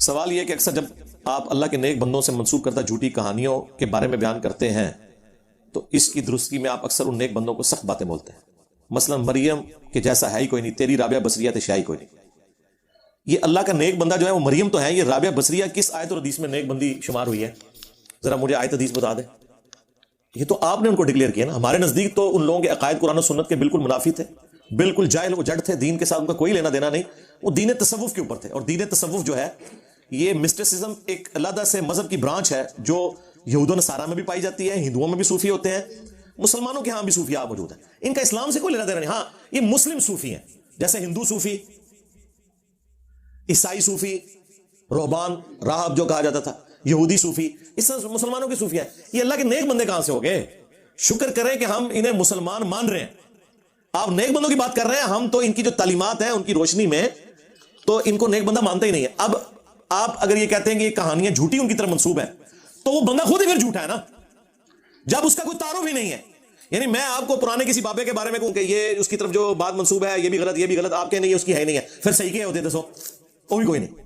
سوال یہ کہ اکثر جب آپ اللہ کے نیک بندوں سے منسوب کردہ جھوٹی کہانیوں کے بارے میں بیان کرتے ہیں تو اس کی درستگی میں آپ اکثر ان نیک بندوں کو سخت باتیں بولتے ہیں. مثلا مریم کے جیسا ہے ہی کوئی نہیں، تیری رابعہ بصریہ تے شاہی کوئی نہیں. یہ اللہ کا نیک بندہ جو ہے وہ مریم تو ہے، یہ رابعہ بصریہ کس آیت اور حدیث میں نیک بندی شمار ہوئی ہے؟ ذرا مجھے آیت حدیث بتا دیں. یہ تو آپ نے ان کو ڈکلیئر کیا نا. ہمارے نزدیک تو ان لوگوں کے عقائد قرآن و سنت کے بالکل منافی تھے، بالکل جاہل و جڑ تھے، دین کے ساتھ ان کا کوئی لینا دینا نہیں. وہ دین تصوف کے اوپر تھے، اور دین تصوف جو ہے یہ مسٹسزم ایک علیحدہ سے مذہب کی برانچ ہے جو یہود و نصارہ میں بھی پائی جاتی ہے، ہندوؤں میں بھی صوفی ہوتے ہیں، مسلمانوں کے ہاں بھی صوفیاء موجود ہیں. ان کا اسلام سے کوئی لینا دینا نہیں. ہاں یہ مسلم صوفی ہیں، جیسے ہندو صوفی، عیسائی صوفی، رہبان راہب جو کہا جاتا تھا، یہودی صوفی، اس طرح مسلمانوں کے صوفی ہیں. یہ اللہ کے نیک بندے کہاں سے ہو گئے؟ شکر کریں کہ ہم انہیں مسلمان مان رہے ہیں. آپ نیک بندوں کی بات کر رہے ہیں، ہم تو ان کی جو تعلیمات ہیں ان کی روشنی میں تو ان کو نیک بندہ مانتے ہی نہیں ہے. اب آپ اگر یہ کہتے ہیں کہ یہ کہانیاں جھوٹی ان کی طرف منسوب ہیں تو وہ بندہ خود ہی پھر جھوٹا ہے نا، جب اس کا کوئی تعارف ہی نہیں ہے. یعنی میں آپ کو پرانے کسی بابے کے بارے میں کہوں کہ یہ اس کی طرف جو بات منسوب ہے یہ بھی غلط، یہ بھی غلط، آپ کہیں نہیں اس کی ہے نہیں ہے، پھر صحیح کیا ہوتے دسو؟ وہ بھی کوئی نہیں.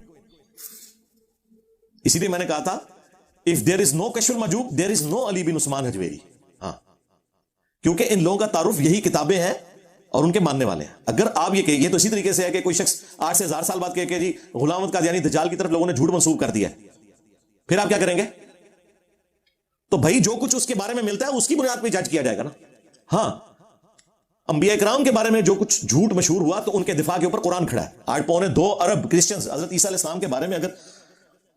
اسی لیے میں نے کہا تھا if there is no کشف المحجوب there is no علی بن عثمان حجویری. ہاں کیونکہ ان لوگوں کا تعارف یہی کتابیں ہیں اور ان کے ماننے والے ہیں. اگر آپ یہ کہیں، یہ تو اسی طریقے سے ہے کہ کوئی شخص 8 سے 1000 سال بعد کہے کہ جی غلام احمد قادیانی دجال کی طرف لوگوں نے جھوٹ منسوب کر دیا ہے، پھر آپ کیا کریں گے؟ تو بھائی جو کچھ اس کے بارے میں ملتا ہے اس کی بنیاد پہ جج کیا جائے گا نا. ہاں انبیاء کرام کے بارے میں جو کچھ جھوٹ مشہور ہوا تو ان کے دفاع کے اوپر قرآن کھڑا ہے. 8.2 ارب کرسچنز حضرت عیسیٰ علیہ السلام کے بارے میں اگر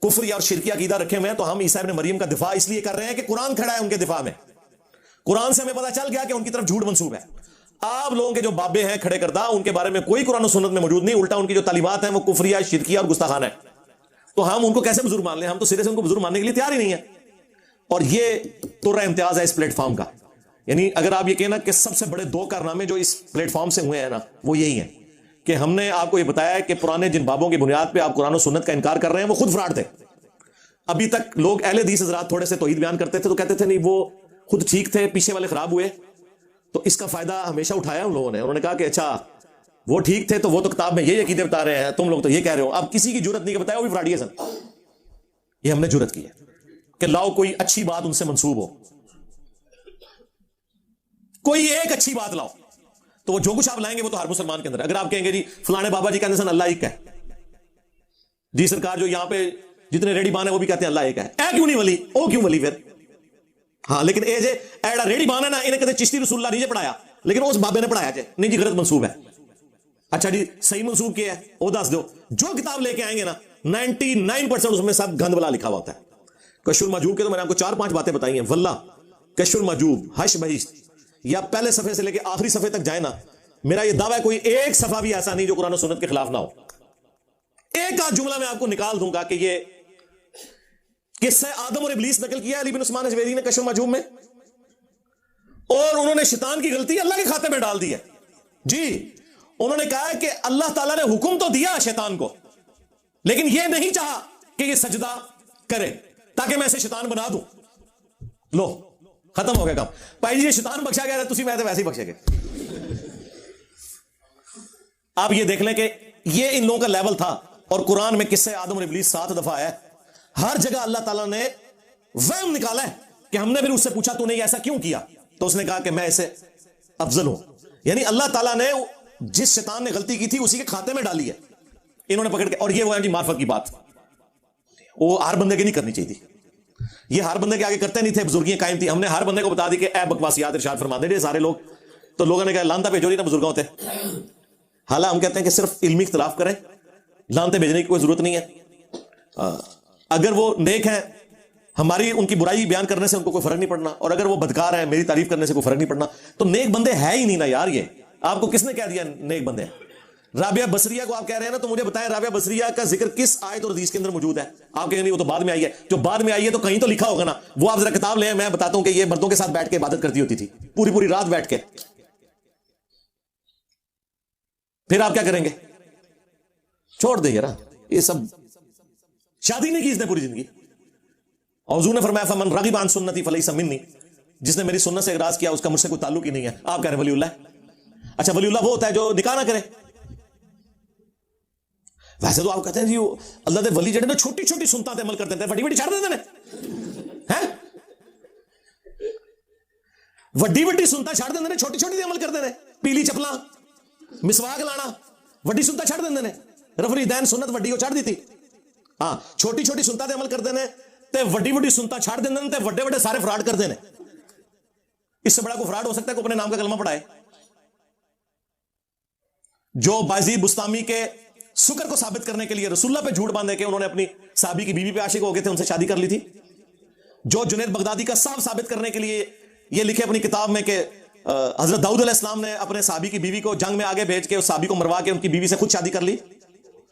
کفر یا شرکی عقیدہ رکھے ہوئے ہیں تو ہم عیسیٰ ابن مریم کا دفاع اس لیے کر رہے ہیں کہ قرآن کھڑا ہے ان کے دفاع میں. قرآن سے ہمیں پتہ چل گیا کہ ان کی طرف جھوٹ منسوب ہے. آپ لوگوں کے جو بابے ہیں کھڑے کردہ ان کے بارے میں کوئی قرآن و سنت میں موجود نہیں، الٹا ان کی جو تعلیمات ہیں وہ کفریہ، شرکیہ اور گستاخانہ ہے. تو ہم ان کو کیسے بزرگ مان لیں؟ ہم تو سرے سے ان کو بزرگ ماننے کے لیے تیار ہی نہیں ہے. اور یہ تو امتیاز ہے اس پلیٹ فارم کا. یعنی اگر آپ یہ کہنا کہ سب سے بڑے 2 کارنامے جو اس پلیٹ فارم سے ہوئے ہیں نا وہ یہی ہیں کہ ہم نے آپ کو یہ بتایا ہے کہ پرانے جن بابوں کی بنیاد پہ آپ قرآن و سنت کا انکار کر رہے ہیں وہ خود فراڈ تھے. ابھی تک لوگ اہل حدیث حضرات تھوڑے سے توحید بیان کرتے تھے تو کہتے تھے نہیں وہ خود ٹھیک تھے، پیچھے والے خراب ہوئے. تو اس کا فائدہ ہمیشہ اٹھایا ان لوگوں نے. انہوں نے کہا کہ اچھا وہ ٹھیک تھے تو وہ تو کتاب میں یہ عقیدے بتا رہے ہیں، تم لوگ تو یہ کہہ رہے ہو. اب کسی کی جرت نہیں کہ بتایا وہ بھی فراڈی ہے سن. یہ ہم نے جرت کی ہے کہ لاؤ کوئی اچھی بات ان سے منسوب ہو، کوئی ایک اچھی بات لاؤ تو وہ جو کچھ آپ لائیں گے وہ تو ہر مسلمان کے اندر. اگر آپ کہیں گے جی فلانے بابا جی کہتے ہیں اللہ ایک ہے، جی سرکار جو یہاں پہ جتنے ریڈی بان ہیں وہ بھی کہتے ہیں اللہ ایک ہے، اے کیوں نہیں ولی، او کیوں ولی پھر؟ ہاں لیکن اے جے ایڑا ریڈی بان ہے نا انہیں کہتے چشتی رسول اللہ نہیں جے پڑھایا لیکن اس بابے نے پڑھایا جے نہیں جی غلط منسوب ہے. اچھا جی صحیح منسوب کیا ہے وہ دس دو. جو کتاب لے کے آئیں گے نا 99% اس میں سب گند والا لکھا ہوا ہوتا ہے. کشف المحجوب کے تو میں نے آپ کو 4-5 باتیں بتائی ہیں. واللہ کشف المحجوب، حش بہشت یا پہلے صفحے سے لے کے آخری صفحے تک جائے نا، میرا یہ دعویٰ ہے کوئی ایک صفحہ بھی ایسا نہیں جو قرآن و سنت کے خلاف نہ ہو. ایک آدھ جملہ میں آپ کو نکال دوں گا کہ یہ قصہ آدم اور ابلیس نقل کیا علی بن عثمان حجویری نے کشف المحجوب میں، اور انہوں نے شیطان کی غلطی اللہ کے کھاتے میں ڈال دی ہے. جی انہوں نے کہا کہ اللہ تعالیٰ نے حکم تو دیا شیطان کو لیکن یہ نہیں چاہا کہ یہ سجدہ کرے تاکہ میں اسے شیطان بنا دوں. لو ختم ہو گیا کام. بھائی جی یہ شیطان بخشا گیا تھی میں ویسے ہی بخشے گئے. آپ یہ دیکھ لیں کہ یہ ان لوگوں کا لیول تھا. اور قرآن میں قصہ آدم اور ابلیس 7 دفعہ ہے. ہر جگہ اللہ تعالیٰ نے وہم نکالا ہے کہ ہم نے پھر اس سے پوچھا تو نے ایسا کیوں کیا تو اس نے کہا کہ میں اسے افضل ہوں. یعنی اللہ تعالیٰ نے جس شیطان نے غلطی کی تھی اسی کے کھاتے میں ڈالی ہے انہوں نے پکڑ کے. اور یہ وہ ہے جی معرفت کی بات، وہ ہر بندے کی نہیں کرنی چاہیے تھی. یہ ہر بندے کے آگے کرتے نہیں تھے، بزرگیاں قائم تھی. ہم نے ہر بندے کو بتا دی کہ اے بکواسیات ارشاد فرما دے سارے لوگ. تو لوگوں نے کہا لانتا بھیجو نہیں نا بزرگوں ہوتے. حالانکہ ہم کہتے ہیں کہ صرف علمی اختلاف کریں، لانتے بھیجنے کی کوئی ضرورت نہیں ہے. اگر وہ نیک ہیں ہماری ان کی برائی بیان کرنے سے ان کو کوئی فرق نہیں پڑنا، اور اگر وہ بدکار ہیں میری تعریف کرنے سے کوئی فرق نہیں پڑنا. تو نیک بندے ہے ہی نہیں نا یار. یہ آپ کو کس نے کہہ دیا نیک بندے ہیں؟ رابعہ بصریہ کو آپ کہہ رہے ہیں نا، تو مجھے بتائیں رابعہ بصریہ کا ذکر کس آیت اور حدیث کے اندر موجود ہے؟ آپ کہیں گے وہ تو بعد میں آئی ہے. جو بعد میں آئی ہے تو کہیں تو لکھا ہوگا نا. وہ آپ ذرا کتاب لیں، میں بتاتا ہوں کہ یہ مردوں کے ساتھ بیٹھ کے عبادت کرتی ہوتی تھی پوری پوری رات بیٹھ کے. پھر آپ کیا کریں گے؟ چھوڑ دیں یار یہ سب. شادی نہیں کی اس نے پوری زندگی. حضور نے فرمایا فمن رغب عن سنتی فلیس منی، جس نے میری سنت سے اعراض کیا اس کا مجھ سے کوئی تعلق ہی نہیں ہے. آپ کہہ رہے ہیں ولی اللہ. اچھا ولی اللہ وہ ہوتا ہے جو نکاح نہ کرے. ویسے تو آپ کہتے ہیں جی اللہ دے ولی جڑے نا چھوٹی چھوٹی سنتاں تے عمل کرتے ہیں وڈی وڈی چھڑ دیندے نے ہیں وڈی وڈی سنتاں چھڑ دیندے نے چھوٹی چھوٹی تے عمل کرتے ہیں پیلی چپلاں مسواک لانا وڈی سنتاں چھڑ دیندے نے رفع الیدین سنت وڈی وہ چھڑ دیتی ہاں چھوٹی چھوٹی سنتاں تے عمل کرتے ہیں تے وڈی وڈی سنتاں چھڑ دیندے نے تے وڈے وڈے سارے فراڈ کرتے ہیں اس سے بڑا کوئی فراڈ ہو سکتا ہے کوئی اپنے نام کا کلمہ پڑھائے جو بایزید بستامی کے سکر کو ثابت کرنے کے لیے رسول اللہ پہ جھوٹ باندھے کہ انہوں نے اپنی صحابی کی بیوی پہ عاشق ہو گئے تھے ان سے شادی کر لی تھی جو جنید بغدادی کا صاف ثابت کرنے کے لیے یہ لکھے اپنی کتاب میں کہ حضرت داؤد علیہ السلام نے اپنے صحابی کی بیوی کو جنگ میں آگے بھیج کے اس صحابی کو مروا کے ان کی بیوی سے خود شادی کر لی